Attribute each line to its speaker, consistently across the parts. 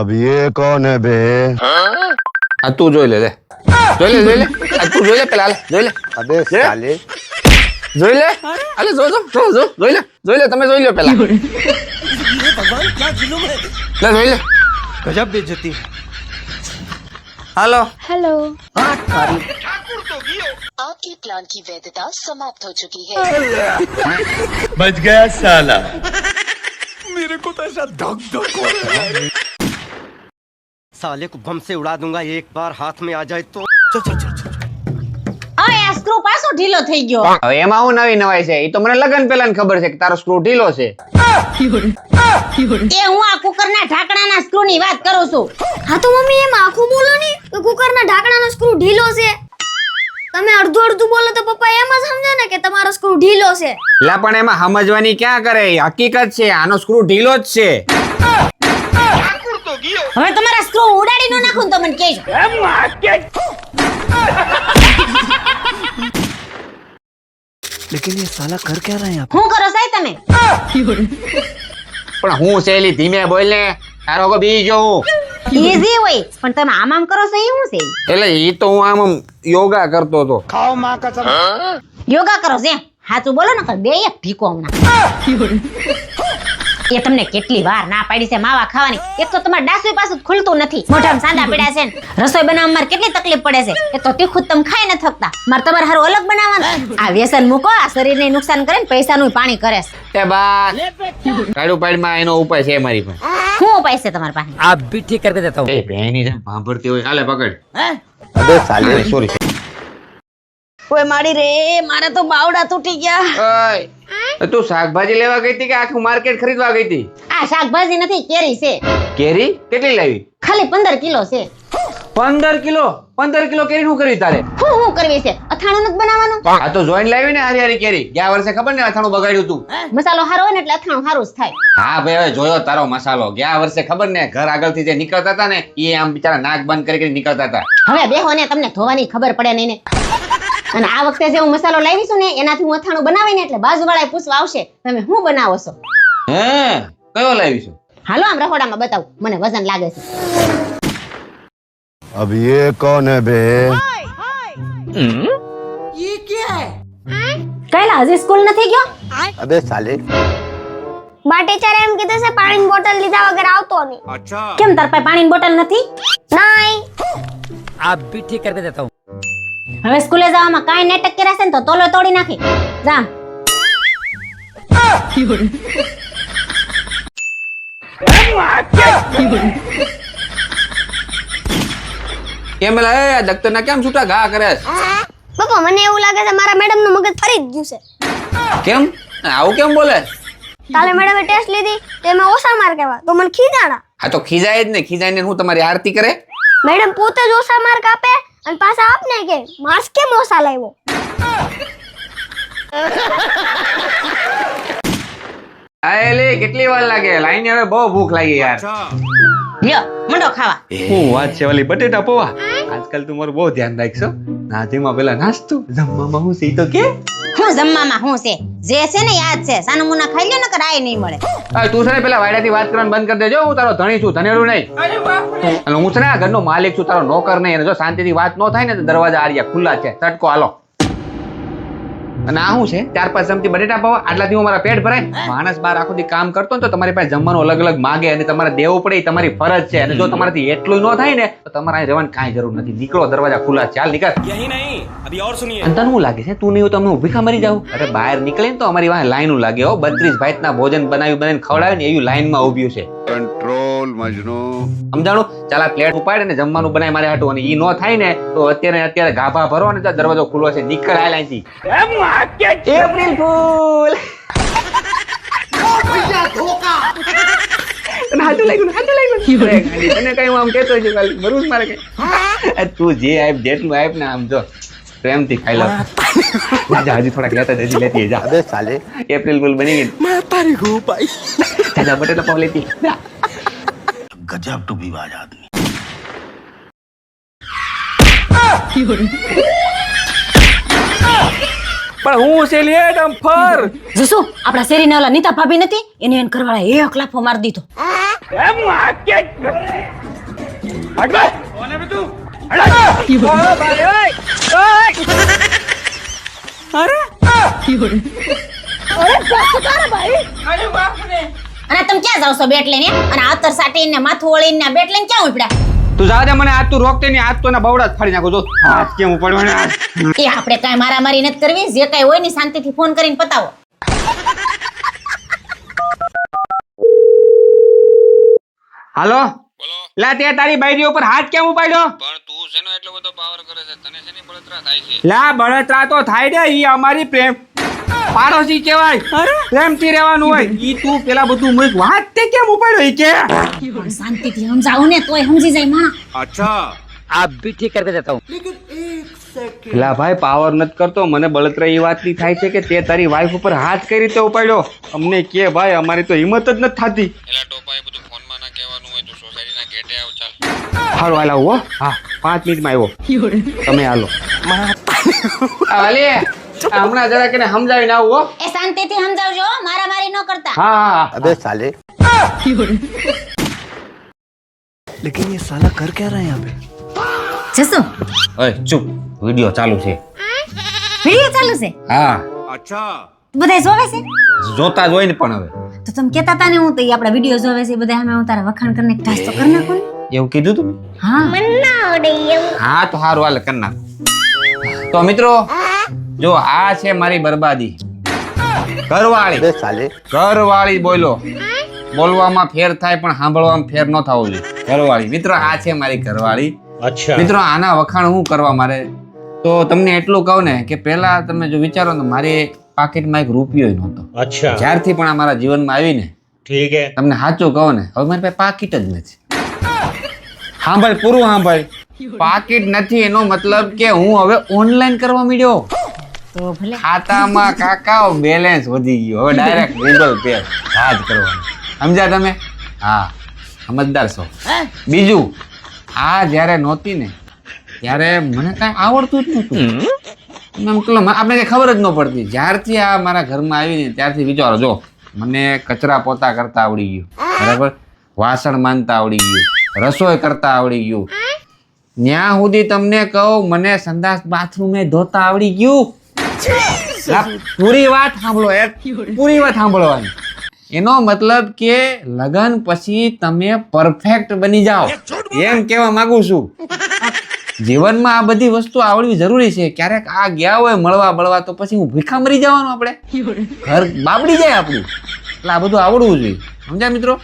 Speaker 1: अब ये कौन है बे?
Speaker 2: આ તું જોઈ લે આ તું જોઈ લે પેલા હાલ, જોઈ લે
Speaker 1: अबे साले
Speaker 2: જોઈ લે અલે જો જોઈ લે તમે જોઈ લો પેલા લે જોઈ લે
Speaker 3: गजब बेइज्जती हेलो
Speaker 4: हेलो
Speaker 5: आपके प्लान की वैधता समाप्त हो चुकी है।
Speaker 3: बच गया साला मेरे को तो ऐसा धक धक हो रहा है साले को बम से उड़ा दूंगा एक बार हाथ में आ जाए तो
Speaker 6: હવે આ સ્ક્રૂ પાછો ઢીલો થઈ ગયો.
Speaker 2: હવે એમાં હું નવી નવાઈ છે એ તો મને લગન પેલા ને ખબર છે કે તારો સ્ક્રૂ ઢીલો છે
Speaker 6: એ હું આ કુકરના ઢાંકણાના સ્ક્રૂ ની વાત કરું છું.
Speaker 4: હા તો મમ્મી એમ આખું બોલો ને કે કુકરના ઢાંકણાનો સ્ક્રૂ ઢીલો છે. તમે અડધું અડધું બોલો તો પપ્પા એમ જ સમજે ને કે તમારો સ્ક્રૂ ઢીલો છે.
Speaker 2: લા પણ એમાં સમજવાની ક્યાં કરે હકીકત છે આનો સ્ક્રૂ ઢીલો જ છે.
Speaker 6: હવે તમારા સ્ક્રૂ ઉડાડી ન નાખું તો મને કહેજો.
Speaker 3: लेकिन ये साला कर क्या रहा है यहाँ
Speaker 6: હું કરો સાહેબ તમે?
Speaker 2: પણ હું શૈલી ધીમે બોલ ને તારો કો બી જો
Speaker 6: ઈઝી હોય પણ તમે આમ આમ કરો છો એ શું છે?
Speaker 2: એટલે ઈ તો હું આમ યોગા કરતો હતો.
Speaker 3: खाओ माँ कसम
Speaker 6: યોગા કરો છે સાચું બોલો ને બે એક ભીકો હમણાં. એ તમને કેટલી વાર ના પાડી છે માવા ખાવાની. એક તો તમારે ડાસુય પાછું ખુલતું નથી, મોઢામાં સાંધા પડ્યા છે ને રસોઈ બનાવવામાં મારે કેટલી તકલીફ પડે છે. એ તો તીખું તમે ખાઈ ન થકતા, મારે તમારે હારું અલગ બનાવવાનું. આ વ્યસન મૂકો, આ શરીરને નુકસાન કરે ને પૈસાનું પાણી કરે છે.
Speaker 2: એ બા કાડુ પાડમાં એનો ઉપાય છે મારી પાસે.
Speaker 6: શું ઉપાય છે તમારી પાસે?
Speaker 3: आप भी ठीक करके देता हूँ
Speaker 2: એ બેની જેમ ભાંભરતી હોય હાલે પકડ.
Speaker 1: अबे साले
Speaker 2: સોરી
Speaker 6: ઓય મારી રે, મારે તો બાવડા તૂટી ગયા.
Speaker 2: ઓય તું શાકભાજી લેવા ગઈ હતી કે આખું માર્કેટ ખરીદવા ગઈ હતી?
Speaker 6: આ શાકભાજી નથી, કેરી છે.
Speaker 2: કેરી કેટલી લાવી?
Speaker 6: ખાલી 15 કિલો છે.
Speaker 2: 15 કિલો કેરી શું કરવી તારે?
Speaker 6: હું કરવી છે? અથાણું નથી બનાવવાનું?
Speaker 2: આ તો જોઈન લાવી ને હારી હારી કેરી. ગયા વર્ષે ખબર ને અથાણું બગાડ્યું તું.
Speaker 6: મસાલો સારો હોય ને એટલે અથાણું સારું જ થાય.
Speaker 2: હા ભાઈ હવે જોયો તારો મસાલો. ગયા વર્ષે ખબર ને ઘર આગળથી જે નીકળતા હતા ને એ આમ બિચારા નાક બંધ કરી નીકળતા હતા.
Speaker 6: હવે બેહો ને, તમને ધોવાની ખબર પડે નહીં ને. અને આ વખતે જે હું મસાલો લાવી છું ને એનાથી હું અથાણું બનાવીને એટલે બાજુવાળાએ પૂછવા આવશે તમે શું બનાવો છો.
Speaker 2: હે કયો લાવીશું?
Speaker 6: હાલો આમ રખોડામાં બતાવું, મને વજન લાગે છે.
Speaker 1: अब ये कौन है बे?
Speaker 6: કઈલા હજી સ્કૂલ નથી ગયો?
Speaker 1: अबे साले
Speaker 4: બા ટીચર એમ કીધું છે પાણીની બોટલ લીધા વગર આવતો નહીં.
Speaker 3: अच्छा
Speaker 6: કેમ તાર પાસે પાણીની બોટલ નથી?
Speaker 4: નહીં.
Speaker 3: आप भी ठीक करके देता हूँ
Speaker 6: હવે સ્કૂલે જવામાં કાંઈ નાટક કર્યા છે ને તો તોલો તોડી નાખી. જા
Speaker 2: કેમ લા એ દખ્તર ના કેમ છૂટા ઘા કરે છે?
Speaker 4: પપ્પા મને એવું લાગે છે મારા મેડમ નું મગજ ફરી જ ગયું છે.
Speaker 2: કેમ આવું કેમ બોલે?
Speaker 4: કાલે મેડમે ટેસ્ટ લીધી તેમાં ઓછા માર્ક આવ્યા તો મને ખીજાણા.
Speaker 2: હા તો ખીજાય જ ને, ખીજાઈને હું તમારી આરતી કરે?
Speaker 4: મેડમ પોતે જ ઓછા માર્ક આપે અને પાછા આપને કે માર્ક્સ કેમ ઓછા લાવ્યો.
Speaker 2: આયલે કેટલી વાર લાગે? લાઈને હવે બહુ ભૂખ લાગી યાર.
Speaker 6: લ્યો મંડો ખાવા.
Speaker 2: હું વાત છે વાલી બટેટા પૌવા. આજકાલ તું મારું બહુ ધ્યાન રાખશો. નાતીમાં પેલા નાસ્તું જમવામાં હું સી તો કે
Speaker 6: હું જમવામાં હું છે જે છે ને યાદ છે. સાનું મુના ખાઈ લ્યો ને કરાય નહીં મળે.
Speaker 2: તું છે ને પેલા વાયડાથી વાત કરવાનું બંધ કરી દેજો. હું તારો ધણી છું, ધનેડું નહીં. અને હું છે ને આ ઘરનો માલિક છું, તારો નોકર નહીં. અને જો શાંતિથી વાત ન થાય ને તો દરવાજા આર્યા ખુલ્લા છે, તટકો હાલો. અને આ શું છે 4-5 ચમચી બટેટા પૌવા, આટલાથી હું મારા પેટ ભરાય? માણસ બાર આખો દી કામ કરતો ને તો તમારી પાસે જમવાનું અલગ અલગ માગે અને તમારે દેવું પડે એ તમારી ફરજ છે. અને જો તમારાથી એટલું ન થાય ને તો તમારે અહીં રહેવાની કાંઈ જરૂર નથી. નીકળો, દરવાજા ખુલ્લા છે, હાલ નીકળ.
Speaker 3: यही नहीं अभी और सुनिए
Speaker 2: અને તને શું લાગે છે તું નહીં હોય તો અમે ભૂખા મરી જાવ? અરે બહાર નીકળે ને તો અમારી વાંહે લાઈનું લાગે હો. 32 ભાઈના ભોજન બનાવીને ખવડાવે ને એવું લાઈનમાં ઊભ્યું છે.
Speaker 1: कंट्रोल मजनू
Speaker 2: સમજાણું? ચાલ આ પ્લેટ ઉપાડે ને જમવાનું બનાય મારે હાટું. અને ઈ ન થાય ને તો અત્યારે ગાભા ભરો અને ત્યાં દરવાજો ખુલ્લો છે, નીકળ હાલ અહીંથી. April fool. તને હાચું લાગ્યું? અરે ગાંડી, તને કઈ હું આમ કહેતો છું ખાલી મરું જ મારે કઈ. તું જે આપ જેટલું આપ ને આમ જો પ્રેમથી ખાઈ લો. જા હજી થોડાક લેતા હજી લેતી જા.
Speaker 1: अबे साले
Speaker 2: એપ્રિલ ફૂલ બની ગઈ.
Speaker 3: मैं तारी को पाई
Speaker 2: જા બટેટા પાવ લેતી જા.
Speaker 1: गजब टू विवाद आदमी.
Speaker 2: પણ હું છે લે ડમ્ફર.
Speaker 6: જસુ આપડા શેરીના ઓલા નીતા ભાભી નથી એને ઘરવાળા એક લાફો મારી દીધો. અને તમે ક્યાં જાવ છો બેટ લઈને અને આતર સાટીને માથું ઓળીને બેટ લઈને ક્યાં ઉપડ્યા
Speaker 2: તું જા દે મને આજ તું રોકતે નહીં, આજ તો એના બવડા જ ફાડી નાખું. જો હાથ કેમ ઉપાડ્યો ને આજ.
Speaker 6: એ આપણે કાંઈ મારામારી નથી કરવી, જે કાંઈ હોય ને શાંતિથી ફોન કરીને પતાવો.
Speaker 2: હાલો લા તે તારી બાયરી ઉપર હાથ કેમ ઉપાડ્યો?
Speaker 7: પણ તું શેનો એટલો બધો પાવર કરે છે? તને શેની બળતરા થાય છે?
Speaker 2: લા બળતરા તો થાય ને, ઈ અમારી પ્રેમ પાડોશી કહેવાય, પ્રેમથી રહેવાનું હોય. ઈ તું પેલા બધું મૂક, વાત તે કેમ ઉપાડ્યો ઈ કે?
Speaker 6: પણ શાંતિથી સમજાવું ને તોય સમજી જાય માણસ.
Speaker 2: લા ભાઈ પાવર નથી કરતો, મને બળતરા એ વાતની થાય છે કે તે તારી વાઈફ ઉપર હાથ કઈ રીતે ઉપાડ્યો? અમને કે ભાઈ, અમારી તો હિંમત જ નથી થતી.
Speaker 7: એલા ટોપા, એ બધું ફોનમાં ના કહેવાનું હોય. તું સોસાયટીના ગેટે આવ, ચાલ.
Speaker 2: હાલો હાલ આવો. હા 5 મિનિટમાં આવ્યો. તમે હાલો. હાલે હમણાં જરા કે સમજાવીને આવું હો.
Speaker 6: એ શાંતિથી સમજાવજો, મારામારી ન કરતા.
Speaker 2: હા હા
Speaker 1: अबे साले
Speaker 6: જસો
Speaker 2: ઓય ચૂપ, વિડિયો ચાલુ છે.
Speaker 6: વિડિયો ચાલુ છે?
Speaker 2: હા
Speaker 6: બધા જોવે છે?
Speaker 2: જોતા જ હોય ને. પણ હવે
Speaker 6: તો તમે કહેતા હતા ને હું તો ઈ આપણા વિડિયો જોવે છે બધા, અમે હું તારા વખાણ કરીને ટાસ તો કરી નાખો ને.
Speaker 2: એવું કીધું તમે?
Speaker 6: હા
Speaker 2: હા તો સારું હાલ કરી નાખ. તો મિત્રો જો આ છે મારી બરબાદી. ઘરવાળી
Speaker 1: अबे साले
Speaker 2: ઘરવાળી બોલો, બોલવામાં ફેર થાય પણ સાંભળવામાં ફેર ન થવો જોઈએ. ઘરવાળી મિત્રો આ છે મારી ઘરવાળી. મિત્રો આના વખાણ હું કરવા મારે તો તમને એટલું કહું ને કે પહેલા તમે જો વિચારો ને, મારી પાકીટમાં એક રૂપિયો નહોતો. જ્યારથી પણ આ મારા જીવનમાં આવી ને, તમને સાચું કહું ને, હવે મારી પાસે પાકીટ જ નથી. સાંભળ, પૂરું સાંભળ. પાકીટ નથી એનો મતલબ કે હું હવે ઓનલાઈન કરવા માંડ્યો.
Speaker 6: તો ભલે
Speaker 2: ખાતામાં કાકા બેલેન્સ વધી ગયો, હવે ડાયરેક્ટ ગૂગલ પે ચાર્જ કરવાનું. સમજ્યા તમે? હા સમજદાર છો. બીજું આ જ્યારે નહોતી ને ત્યારે મને કાંઈ આવડતું જ નહોતું. આપણે કઈ ખબર જ ન પડતી. જ્યારથી આ મારા ઘરમાં આવી ને ત્યારથી વિચારો, જો મને કચરા પોતા કરતા આવડી ગયું, બરાબર, વાસણ માંજતા આવડી ગયું, રસોઈ કરતા આવડી ગયું. ત્યાં સુધી તમને કહું, મને સંડાસ બાથરૂમે ધોતા આવડી ગયું. પૂરી વાત સાંભળો, પૂરી વાત સાંભળવાની. એનો મતલબ કે લગન પછી તમે પરફેક્ટ બની જાઓ, એમ કહેવા માંગુ છું. જીવનમાં આ બધી વસ્તુ આવડવી જરૂરી છે. ક્યારેક આ ગયા હોય મળવા તો પછી હું ભીખા મરી જવાનું, આપણે ઘર બાબડી જાય આપણું. એટલે આ બધું આવડવું જોઈએ, સમજ્યા મિત્રો?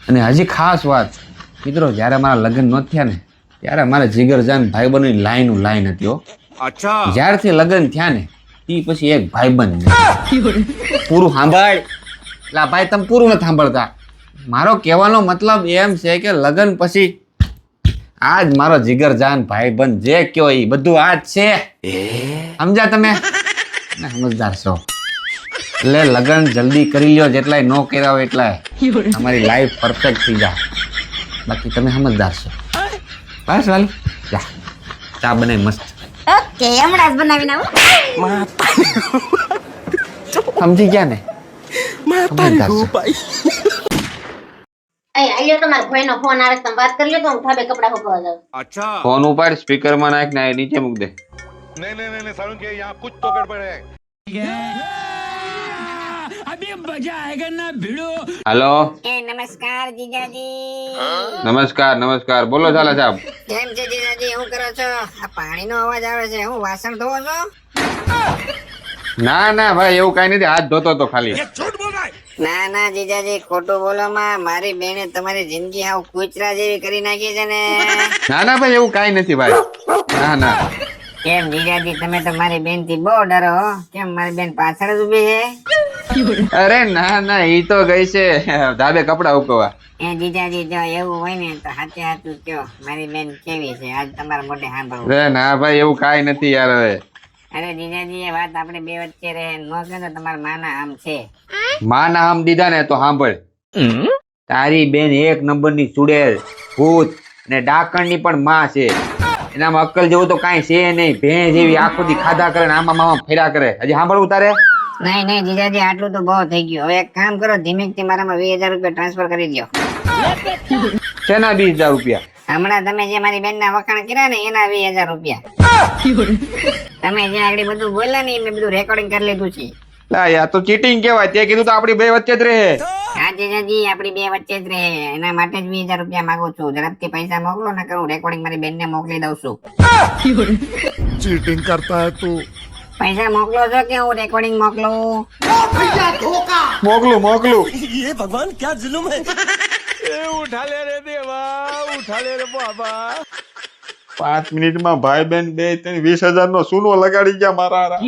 Speaker 2: અને હજી ખાસ વાત મિત્રો, જ્યારે મારા લગ્ન ન થયા ને ત્યારે મારા જીગરજાન ભાઈબંધની લાઈન હતી હો. જ્યારથી લગ્ન થયા ને તે પછી એક ભાઈબંધ પૂરું સાંભળ. એટલે ભાઈ તમે પૂરું નથી સાંભળતા. મારો કહેવાનો મતલબ એમ છે કે લગ્ન પછી આજ મારો જીગરજાન ભાઈબંધ જે કયો એ બધું આજ છે. સમજ્યા તમે? સમજદાર છો એટલે લગ્ન જલ્દી કરી લ્યો, જેટલાય ન કર્યા હોય એટલાય તમારી લાઈફ પરફેક્ટ થઈ જાય. બાકી તમે સમજદાર છો. બસ વાલી જા, ચા બનાવી મસ્ત.
Speaker 6: ઓકે, હમણાં જ બનાવીને આવું.
Speaker 2: સમજી ગયા ને? સમજદાર છો.
Speaker 6: આલ્યો તમારા ભાઈનો ફોન આવે, તમે વાત કરી લો તો હું ધાબે કપડા સુકવવા જાઉં.
Speaker 2: ફોન ઉપાડ, સ્પીકર માં નાખ ને નીચે મૂક દે. હેલો.
Speaker 6: નમસ્કાર જીજાજી.
Speaker 2: નમસ્કાર. બોલો ચાલા સાહેબ.
Speaker 6: કેમ છે જીજાજી? શું કરો છો? આ પાણીનો અવાજ આવે છે, હું વાસણ ધોવો છો?
Speaker 2: ના ભાઈ એવું કઈ નથી, હાથ ધોતો તો ખાલી.
Speaker 6: ના જીજાજી, ખોટું બોલો માં. મારી બેને તમારી જિંદગી હાવ કૂતરા જેવી કરી નાખી છે ને.
Speaker 2: ના ભાઈ એવું કઈ નથી ભાઈ. ના
Speaker 6: કેમ જીજાજી, તમે તો મારી બેન થી બહુ ડરો હો. કેમ મારી બેન પાછળ જ ઉભી છે?
Speaker 2: અરે ના ઈ તો ગઈ છે ધાબે કપડા ઉકવવા.
Speaker 6: એ જીજાજી, જો એવું હોય ને તો હાથે હાથું કયો મારી બેન કેવી છે, આજ તમારા મોઢે સાંભળવું.
Speaker 2: અરે ના ભાઈ એવું કઈ નથી યાર. હવે
Speaker 6: અરે જીજાજી, એ વાત આપણે બે વચ્ચે રહે, નો કે તો તમારા માના આમ છે.
Speaker 2: માના આમ દીધા ને તો સાંભળ, તારી બેન એક નંબરની ચુડેલ, ભૂત ને ડાકણની પણ માં છે. એનામાં અક્કલ જેવું તો કાંઈ છે નહીં. ભેં જેવી આખો દી ખાધા કરે ને આમાં મામા ફેરા કરે. હજી સાંભળવું તારે?
Speaker 6: નહીં જીજાજી, આટલું તો બહુ થઈ ગયું. હવે એક કામ કરો, ધીમેકથી મારામાં 20,000 રૂપિયા ટ્રાન્સફર કરી દો.
Speaker 2: શેના 20,000 રૂપિયા?
Speaker 8: હમણાં તમે જે મારી બેન ના વખાણ કર્યા ને એના 20,000 રૂપિયા. તમે જે આગળ બધું બોલ્યા ને મેં બધું રેકોર્ડિંગ કરી લીધું છે.
Speaker 2: લા યાર તો ચીટિંગ કહેવાય. તે કીધું તો આપણી બે વચ્ચે જ રહે.
Speaker 8: હાજી હાજી આપડી બે વચ્ચે જ રહે. એના માટે જ 20,000 રૂપિયા માંગુ છું. ઝડપથી પૈસા મોકલો ને કરું રેકોર્ડિંગ મારી બેન ને મોકલી દઉં છું.
Speaker 1: चीटिंग करता है तू.
Speaker 8: પૈસા મોકલો છો કે હું રેકોર્ડિંગ મોકલું?
Speaker 2: મોકલું.
Speaker 3: ये भगवान क्या जुल्म है.
Speaker 2: ઉઠા લે રે દેવા, ઉઠા લે રે બાબા. 5 મિનિટમાં ભાઈ બેન બે 20,000 નો સૂનો લગાડી ગયા મારા.